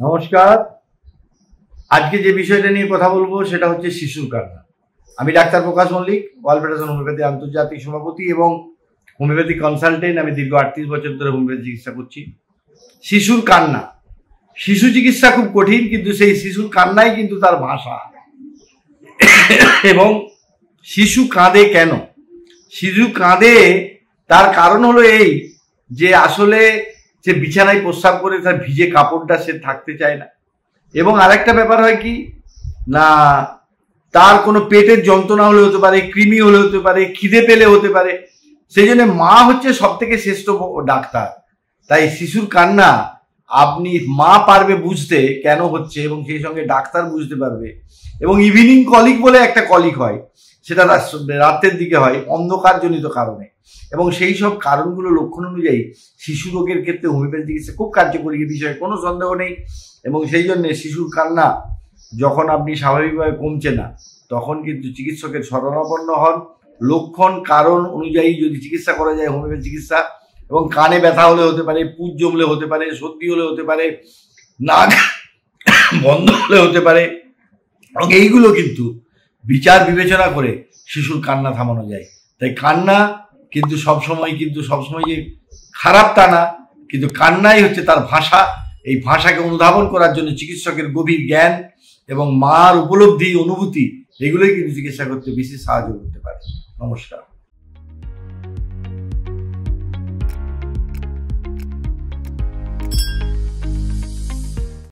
নমস্কার। আজকে যে বিষয়টা নিয়ে কথা বলবো সেটা হচ্ছে শিশুর কান্না। আমি ডাক্তার প্রকাশ মল্লিক, ওয়ার্ল্ড ফেডারেশন হোমিওপ্যাথি আন্তর্জাতিক সভাপতি এবং হোমিওপ্যাথি কনসালটেন্ট। আমি দীর্ঘ 38 বছর ধরে হোমিওপ্যাথি চিকিৎসা করছি। শিশুর কান্না, শিশু চিকিৎসা খুব কঠিন, কিন্তু সেই শিশুর কান্নাই কিন্তু তার ভাষা। এবং শিশু কাঁদে কেন? শিশু কাঁদে তার কারণ হলো এই যে আসলে সে বিছানায় প্রস্রাব করে তার ভিজে কাপড়টা সে থাকতে চায় না। এবং আরেকটা ব্যাপার হয় কি না, তার কোনো পেটের যন্ত্রণা হলে হতে পারে, কৃমি হলে হতে পারে, খিদে পেলে হতে পারে। সেই জন্য মা হচ্ছে সব থেকে শ্রেষ্ঠ ডাক্তার। তাই শিশুর কান্না আপনি মা পারবে বুঝতে কেন হচ্ছে, এবং সেই সঙ্গে ডাক্তার বুঝতে পারবে। এবং ইভিনিং কলিক বলে একটা কলিক হয়, সেটা রাতের দিকে হয় অন্ধকারজনিত কারণে। এবং সেই সব কারণগুলো লক্ষণ অনুযায়ী শিশু রোগের ক্ষেত্রে হোমিওপ্যাথি চিকিৎসা খুব কার্যকরী, বিষয়ে কোনো সন্দেহ নেই। এবং সেই জন্যে শিশুর কান্না যখন আপনি স্বাভাবিকভাবে কমছে না, তখন কিন্তু চিকিৎসকের শরণাপন্ন হন। লক্ষণ কারণ অনুযায়ী যদি চিকিৎসা করা যায় হোমিওপ্যাথি চিকিৎসা, এবং কানে ব্যথা হলে হতে পারে, পুজ জমলে হতে পারে, সর্দি হলে হতে পারে, নাক বন্ধ হলে হতে পারে, এবং এইগুলো কিন্তু বিচার বিবেচনা করে শিশুর কান্না থামানো যায়। তাই কান্না কিন্তু সবসময় যে খারাপ তা না, কিন্তু কান্নাই হচ্ছে তার ভাষা। এই ভাষাকে অনুধাবন করার জন্য চিকিৎসকের গভীর জ্ঞান এবং মার উপলব্ধি, অনুভূতি, এগুলোই কিন্তু চিকিৎসা করতে বেশি সাহায্য করতে পারে। নমস্কার।